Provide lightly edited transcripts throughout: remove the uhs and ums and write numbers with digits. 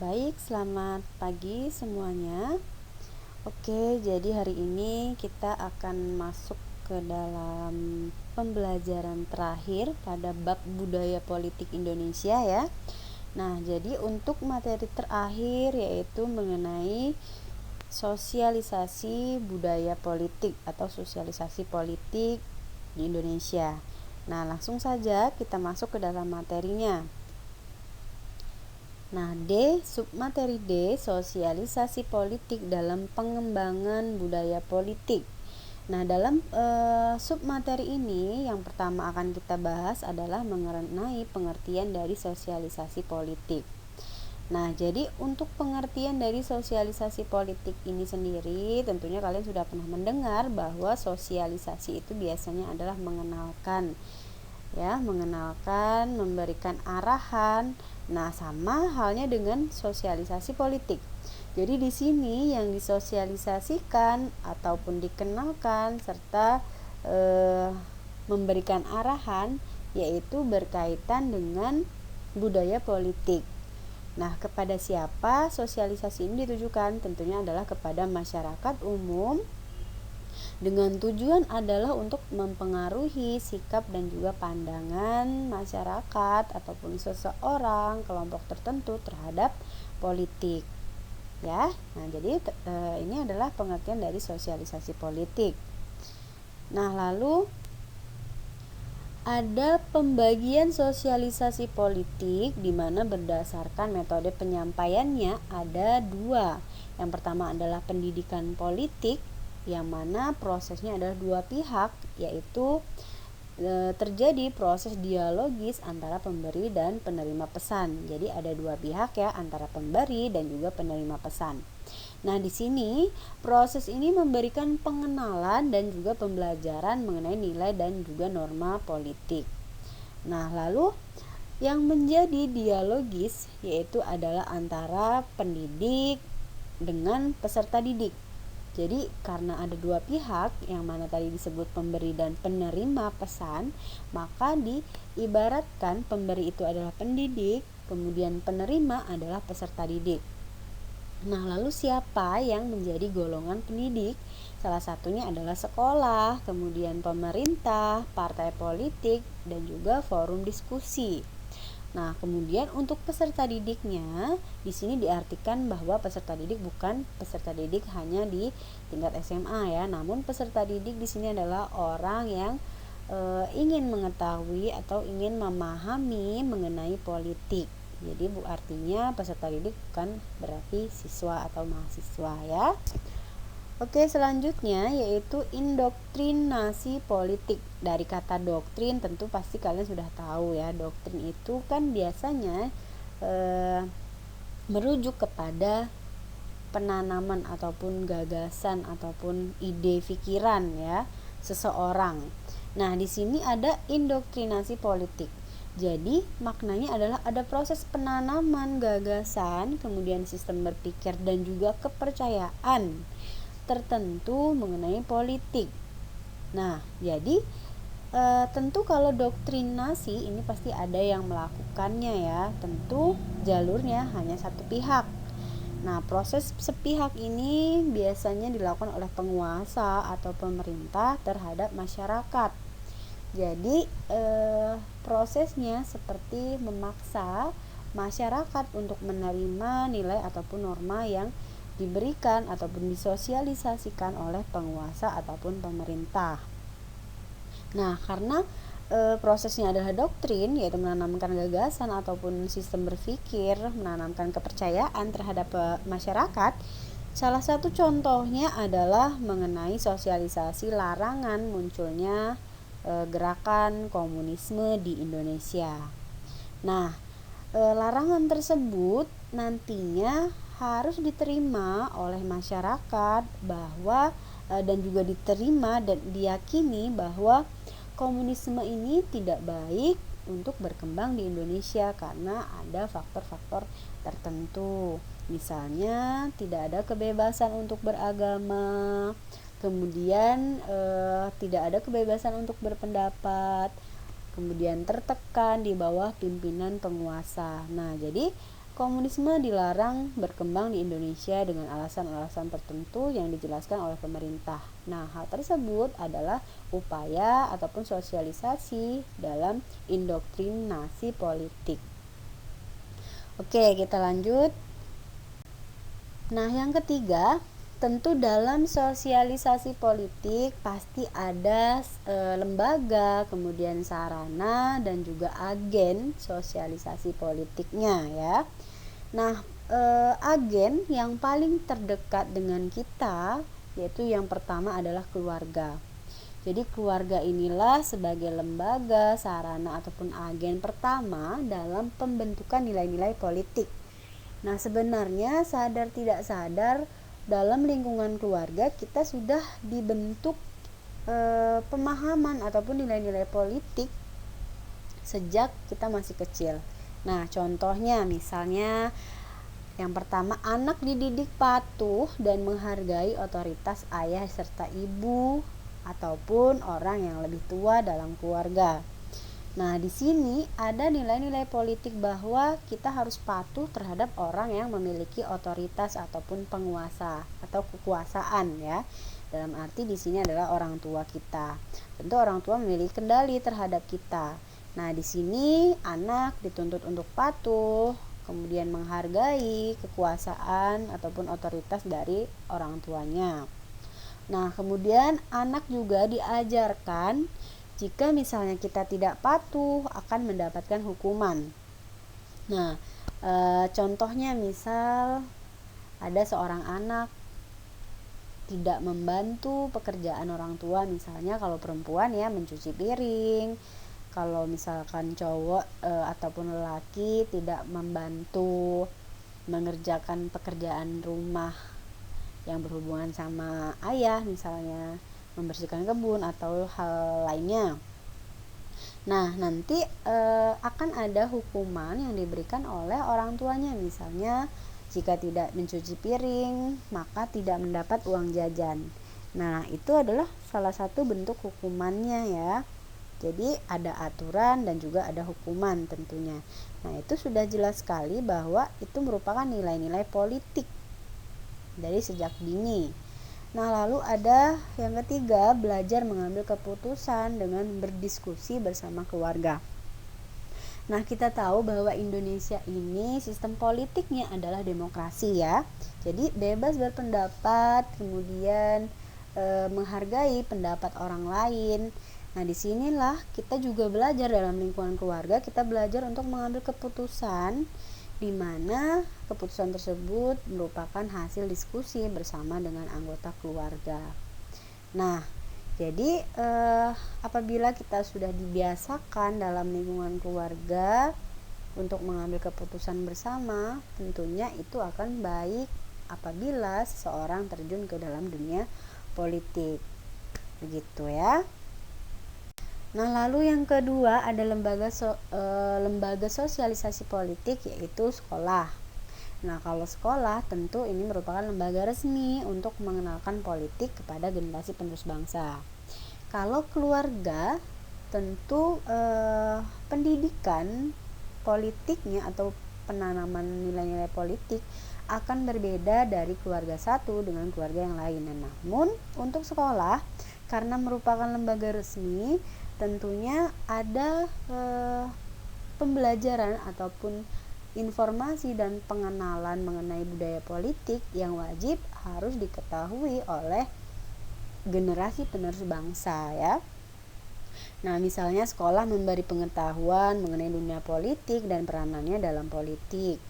Baik, selamat pagi semuanya. Oke, jadi hari ini kita akan masuk ke dalam pembelajaran terakhir pada bab budaya politik Indonesia ya. Nah, jadi untuk materi terakhir yaitu mengenai sosialisasi budaya politik atau sosialisasi politik di Indonesia. Nah, langsung saja kita masuk ke dalam materinya. Nah, submateri D, sosialisasi politik dalam pengembangan budaya politik. Nah, dalam submateri ini yang pertama akan kita bahas adalah mengenai pengertian dari sosialisasi politik. Nah, jadi untuk pengertian dari sosialisasi politik ini sendiri, tentunya kalian sudah pernah mendengar bahwa sosialisasi itu biasanya adalah mengenalkan, memberikan arahan. Nah, sama halnya dengan sosialisasi politik. Jadi di sini yang disosialisasikan ataupun dikenalkan serta memberikan arahan yaitu berkaitan dengan budaya politik. Nah, kepada siapa sosialisasi ini ditujukan? Tentunya adalah kepada masyarakat umum dengan tujuan adalah untuk mempengaruhi sikap dan juga pandangan masyarakat ataupun seseorang, kelompok tertentu terhadap politik. Ya. Nah, jadi ini adalah pengertian dari sosialisasi politik. Nah, lalu ada pembagian sosialisasi politik di mana berdasarkan metode penyampaiannya ada dua. Yang pertama adalah pendidikan politik, yang mana prosesnya adalah dua pihak, yaitu terjadi proses dialogis antara pemberi dan penerima pesan. Jadi ada dua pihak ya, antara pemberi dan juga penerima pesan. Nah, di sini proses ini memberikan pengenalan dan juga pembelajaran mengenai nilai dan juga norma politik. Nah, lalu yang menjadi dialogis yaitu adalah antara pendidik dengan peserta didik. Jadi karena ada dua pihak yang mana tadi disebut pemberi dan penerima pesan, maka diibaratkan pemberi itu adalah pendidik, kemudian penerima adalah peserta didik. Nah, lalu siapa yang menjadi golongan pendidik? Salah satunya adalah sekolah, kemudian pemerintah, partai politik, dan juga forum diskusi. Nah, kemudian untuk peserta didiknya, di sini diartikan bahwa peserta didik bukan peserta didik hanya di tingkat SMA ya, namun peserta didik di sini adalah orang yang ingin mengetahui atau ingin memahami mengenai politik. Jadi artinya peserta didik bukan berarti siswa atau mahasiswa ya. Oke, selanjutnya yaitu indoktrinasi politik. Dari kata doktrin tentu pasti kalian sudah tahu ya, doktrin itu kan biasanya merujuk kepada penanaman ataupun gagasan ataupun ide pikiran ya seseorang. Nah, di sini ada indoktrinasi politik. Jadi maknanya adalah ada proses penanaman gagasan, kemudian sistem berpikir dan juga kepercayaan tertentu mengenai politik. Nah, jadi tentu kalau doktrinasi ini pasti ada yang melakukannya ya. Tentu jalurnya hanya satu pihak. Nah, proses sepihak ini biasanya dilakukan oleh penguasa atau pemerintah terhadap masyarakat. Jadi prosesnya seperti memaksa masyarakat untuk menerima nilai ataupun norma yang diberikan ataupun disosialisasikan oleh penguasa ataupun pemerintah. Nah, karena prosesnya adalah doktrin, yaitu menanamkan gagasan ataupun sistem berpikir, menanamkan kepercayaan terhadap masyarakat. Salah satu contohnya adalah mengenai sosialisasi larangan munculnya gerakan komunisme di Indonesia. Nah, larangan tersebut nantinya harus diterima oleh masyarakat bahwa dan juga diterima dan diyakini bahwa komunisme ini tidak baik untuk berkembang di Indonesia karena ada faktor-faktor tertentu. Misalnya tidak ada kebebasan untuk beragama, kemudian tidak ada kebebasan untuk berpendapat, kemudian tertekan di bawah pimpinan penguasa. Nah, jadi komunisme dilarang berkembang di Indonesia dengan alasan-alasan tertentu yang dijelaskan oleh pemerintah. Nah, hal tersebut adalah upaya ataupun sosialisasi dalam indoktrinasi politik. Oke, kita lanjut. Nah, yang ketiga, tentu dalam sosialisasi politik pasti ada lembaga, kemudian sarana dan juga agen sosialisasi politiknya ya. Nah, agen yang paling terdekat dengan kita yaitu yang pertama adalah keluarga. Jadi keluarga inilah sebagai lembaga, sarana ataupun agen pertama dalam pembentukan nilai-nilai politik. Nah, sebenarnya sadar tidak sadar dalam lingkungan keluarga kita sudah dibentuk pemahaman ataupun nilai-nilai politik sejak kita masih kecil. Nah, contohnya misalnya yang pertama, anak dididik patuh dan menghargai otoritas ayah serta ibu ataupun orang yang lebih tua dalam keluarga. Nah, di sini ada nilai-nilai politik bahwa kita harus patuh terhadap orang yang memiliki otoritas ataupun penguasa atau kekuasaan ya. Dalam arti di sini adalah orang tua kita. Tentu orang tua memiliki kendali terhadap kita. Nah, di sini anak dituntut untuk patuh, kemudian menghargai kekuasaan ataupun otoritas dari orang tuanya. Nah, kemudian anak juga diajarkan jika misalnya kita tidak patuh akan mendapatkan hukuman. Nah, contohnya misal ada seorang anak tidak membantu pekerjaan orang tua, misalnya kalau perempuan ya mencuci piring, kalau misalkan cowok ataupun lelaki tidak membantu mengerjakan pekerjaan rumah yang berhubungan sama ayah, misalnya membersihkan kebun atau hal lainnya. Nah, nanti akan ada hukuman yang diberikan oleh orang tuanya. Misalnya, jika tidak mencuci piring, maka tidak mendapat uang jajan. Nah, itu adalah salah satu bentuk hukumannya ya. Jadi ada aturan dan juga ada hukuman tentunya. Nah, itu sudah jelas sekali bahwa itu merupakan nilai-nilai politik dari sejak dini. Nah, lalu ada yang ketiga, belajar mengambil keputusan dengan berdiskusi bersama keluarga. Nah, kita tahu bahwa Indonesia ini sistem politiknya adalah demokrasi ya. Jadi bebas berpendapat, kemudian menghargai pendapat orang lain. Nah, disinilah kita juga belajar dalam lingkungan keluarga, kita belajar untuk mengambil keputusan di mana keputusan tersebut merupakan hasil diskusi bersama dengan anggota keluarga. Nah, jadi apabila kita sudah dibiasakan dalam lingkungan keluarga untuk mengambil keputusan bersama, tentunya itu akan baik apabila seseorang terjun ke dalam dunia politik. Begitu ya. Nah, lalu yang kedua ada lembaga sosialisasi politik, yaitu sekolah. Nah, kalau sekolah tentu ini merupakan lembaga resmi untuk mengenalkan politik kepada generasi penerus bangsa. Kalau keluarga tentu pendidikan politiknya atau penanaman nilai-nilai politik akan berbeda dari keluarga satu dengan keluarga yang lain. Nah, namun untuk sekolah karena merupakan lembaga resmi, tentunya ada pembelajaran ataupun informasi dan pengenalan mengenai budaya politik yang wajib harus diketahui oleh generasi penerus bangsa ya. Nah, misalnya sekolah memberi pengetahuan mengenai dunia politik dan peranannya dalam politik.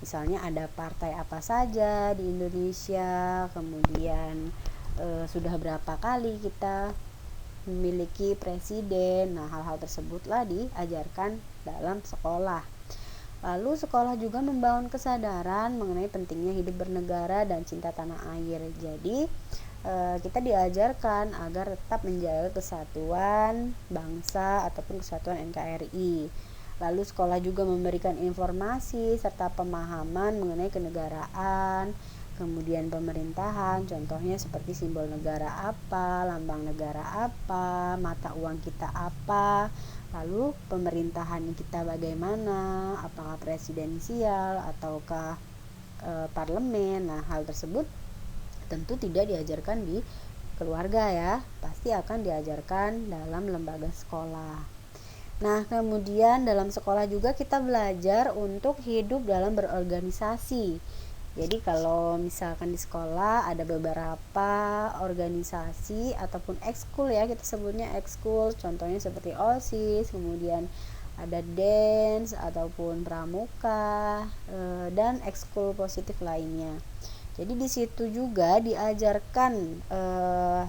Misalnya ada partai apa saja di Indonesia, kemudian sudah berapa kali kita memiliki presiden. Nah, hal-hal tersebutlah diajarkan dalam sekolah. Lalu sekolah juga membangun kesadaran mengenai pentingnya hidup bernegara dan cinta tanah air. Jadi kita diajarkan agar tetap menjaga kesatuan bangsa ataupun kesatuan NKRI. Lalu sekolah juga memberikan informasi serta pemahaman mengenai kenegaraan, kemudian pemerintahan, contohnya seperti simbol negara apa, lambang negara apa, mata uang kita apa, Lalu pemerintahan kita bagaimana, apakah presidensial ataukah parlemen. Nah, hal tersebut tentu tidak diajarkan di keluarga ya, pasti akan diajarkan dalam lembaga sekolah. Nah, kemudian dalam sekolah juga kita belajar untuk hidup dalam berorganisasi. Jadi kalau misalkan di sekolah ada beberapa organisasi ataupun ekskul ya, kita sebutnya ekskul, contohnya seperti OSIS, kemudian ada dance ataupun pramuka dan ekskul positif lainnya. Jadi di situ juga diajarkan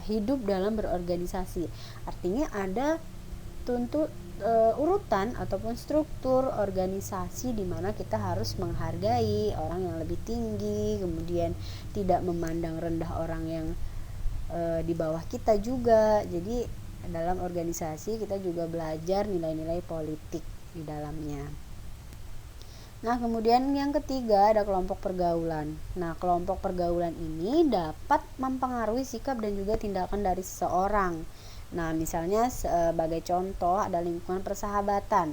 hidup dalam berorganisasi. Artinya ada tuntut urutan ataupun struktur organisasi di mana kita harus menghargai orang yang lebih tinggi, kemudian tidak memandang rendah orang yang di bawah kita juga. Jadi dalam organisasi kita juga belajar nilai-nilai politik di dalamnya. Nah, kemudian yang ketiga ada kelompok pergaulan. Nah, kelompok pergaulan ini dapat mempengaruhi sikap dan juga tindakan dari seseorang. Nah, misalnya sebagai contoh ada lingkungan persahabatan.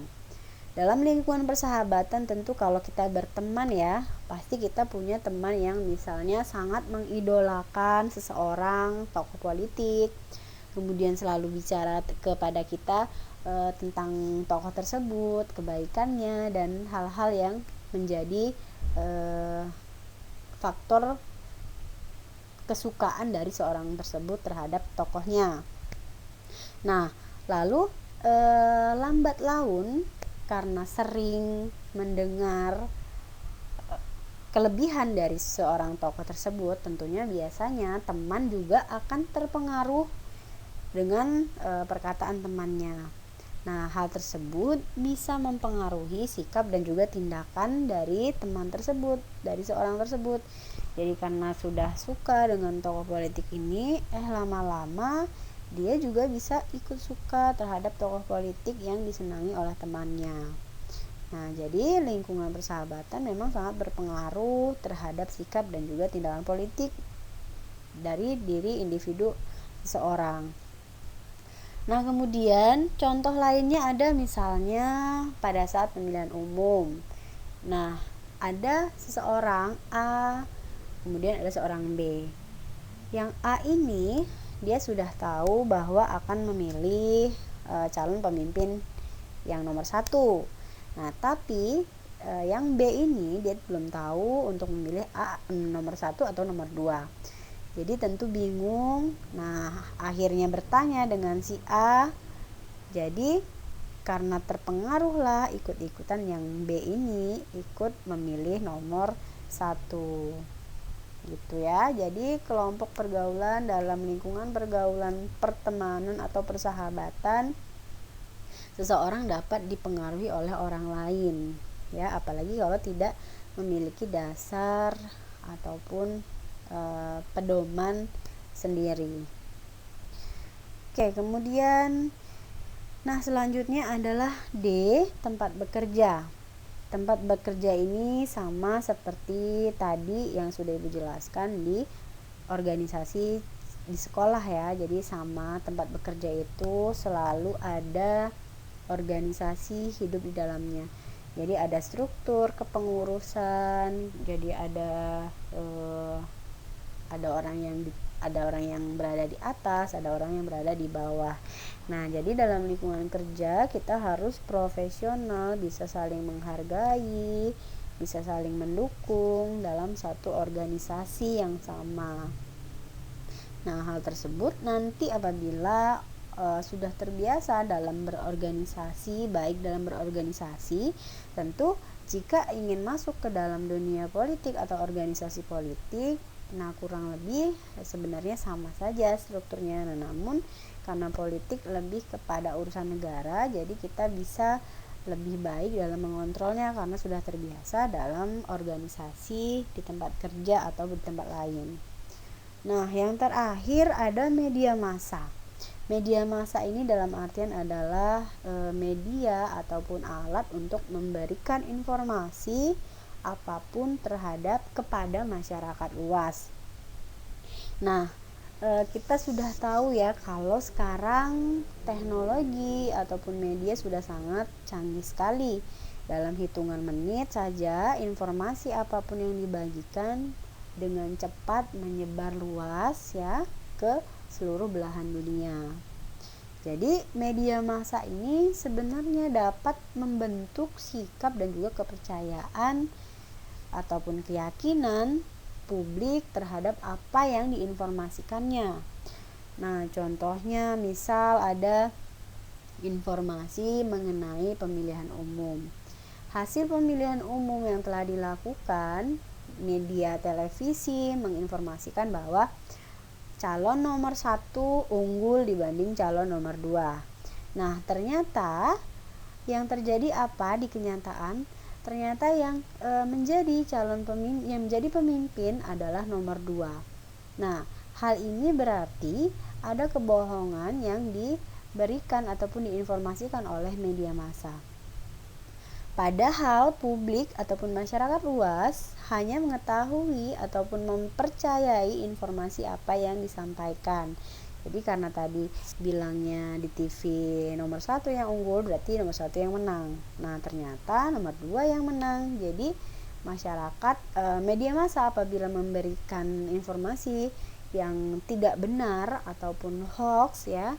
Dalam lingkungan persahabatan tentu kalau kita berteman ya, pasti kita punya teman yang misalnya sangat mengidolakan seseorang, tokoh politik, kemudian selalu bicara kepada kita tentang tokoh tersebut, kebaikannya dan hal-hal yang menjadi faktor kesukaan dari seorang tersebut terhadap tokohnya. Nah, lalu lambat laun karena sering mendengar kelebihan dari seorang tokoh tersebut, tentunya biasanya teman juga akan terpengaruh dengan perkataan temannya. Nah, hal tersebut bisa mempengaruhi sikap dan juga tindakan dari teman tersebut, dari seorang tersebut. Jadi karena sudah suka dengan tokoh politik ini, lama-lama dia juga bisa ikut suka terhadap tokoh politik yang disenangi oleh temannya. Nah, jadi lingkungan persahabatan memang sangat berpengaruh terhadap sikap dan juga tindakan politik dari diri individu seseorang. Nah, kemudian contoh lainnya ada misalnya pada saat pemilihan umum. Nah, ada seseorang A, kemudian ada seorang B. Yang A ini dia sudah tahu bahwa akan memilih calon pemimpin yang nomor 1. Nah, tapi yang B ini dia belum tahu untuk memilih A nomor 1 atau nomor 2. Jadi tentu bingung. Nah, akhirnya bertanya dengan si A. Jadi karena terpengaruhlah ikut-ikutan yang B ini ikut memilih nomor 1. Gitu ya. Jadi kelompok pergaulan dalam lingkungan pergaulan pertemanan atau persahabatan, seseorang dapat dipengaruhi oleh orang lain ya, apalagi kalau tidak memiliki dasar ataupun pedoman sendiri. Oke, kemudian selanjutnya adalah D, tempat bekerja. Tempat bekerja ini sama seperti tadi yang sudah Ibu jelaskan di organisasi di sekolah ya. Jadi sama, tempat bekerja itu selalu ada organisasi hidup di dalamnya. Jadi ada struktur kepengurusan, jadi ada orang yang berada di atas, ada orang yang berada di bawah. Nah, jadi dalam lingkungan kerja kita harus profesional, bisa saling menghargai, bisa saling mendukung dalam satu organisasi yang sama. Nah, hal tersebut nanti apabila sudah terbiasa dalam berorganisasi, baik dalam berorganisasi, tentu jika ingin masuk ke dalam dunia politik atau organisasi politik, kurang lebih sebenarnya sama saja strukturnya. Namun karena politik lebih kepada urusan negara, jadi kita bisa lebih baik dalam mengontrolnya karena sudah terbiasa dalam organisasi di tempat kerja atau di tempat lain. Nah, yang terakhir ada media massa. Media massa ini dalam artian adalah media ataupun alat untuk memberikan informasi apapun kepada masyarakat luas. Nah, kita sudah tahu ya kalau sekarang teknologi ataupun media sudah sangat canggih sekali. Dalam hitungan menit saja informasi apapun yang dibagikan dengan cepat menyebar luas ya ke seluruh belahan dunia. Jadi media massa ini sebenarnya dapat membentuk sikap dan juga kepercayaan ataupun keyakinan publik terhadap apa yang diinformasikannya. Nah, contohnya misal ada informasi mengenai pemilihan umum. Hasil pemilihan umum yang telah dilakukan, media televisi menginformasikan bahwa calon nomor 1 unggul dibanding calon nomor 2. Nah, ternyata yang terjadi apa di kenyataan? Ternyata yang menjadi menjadi pemimpin adalah nomor 2. Nah, hal ini berarti ada kebohongan yang diberikan ataupun diinformasikan oleh media massa. Padahal publik ataupun masyarakat luas hanya mengetahui ataupun mempercayai informasi apa yang disampaikan. Jadi karena tadi bilangnya di TV nomor 1 yang unggul, berarti nomor 1 yang menang. Nah, ternyata nomor 2 yang menang. Jadi masyarakat, media massa apabila memberikan informasi yang tidak benar ataupun hoax ya,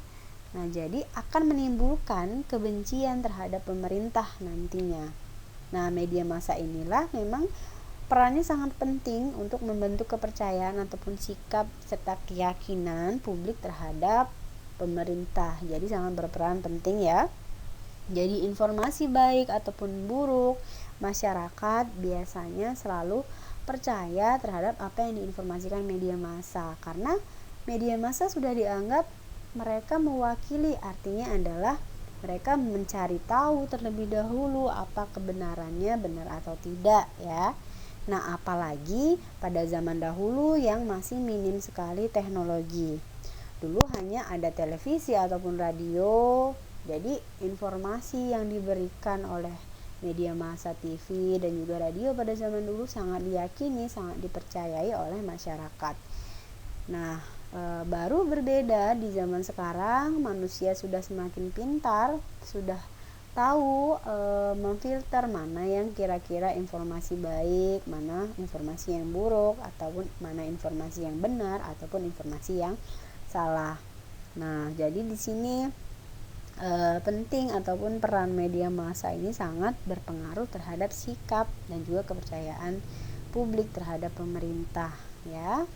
nah jadi akan menimbulkan kebencian terhadap pemerintah nantinya. Nah, media massa inilah memang perannya sangat penting untuk membentuk kepercayaan ataupun sikap serta keyakinan publik terhadap pemerintah. Jadi sangat berperan penting ya. Jadi informasi baik ataupun buruk, masyarakat biasanya selalu percaya terhadap apa yang diinformasikan media massa, karena media massa sudah dianggap mereka mewakili, artinya adalah mereka mencari tahu terlebih dahulu apa kebenarannya, benar atau tidak ya. Nah, apalagi pada zaman dahulu yang masih minim sekali teknologi. Dulu hanya ada televisi ataupun radio. Jadi informasi yang diberikan oleh media massa TV dan juga radio pada zaman dulu sangat diyakini, sangat dipercayai oleh masyarakat. Nah, baru berbeda di zaman sekarang, manusia sudah semakin pintar, sudah tahu memfilter mana yang kira-kira informasi baik, mana informasi yang buruk, ataupun mana informasi yang benar ataupun informasi yang salah. Nah, jadi di sini penting ataupun peran media massa ini sangat berpengaruh terhadap sikap dan juga kepercayaan publik terhadap pemerintah ya.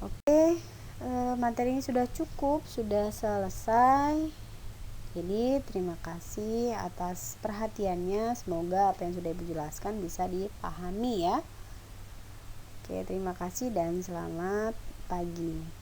Oke, materinya sudah cukup, sudah selesai. Jadi terima kasih atas perhatiannya. Semoga apa yang sudah Ibu jelaskan bisa dipahami ya. Oke, terima kasih dan selamat pagi.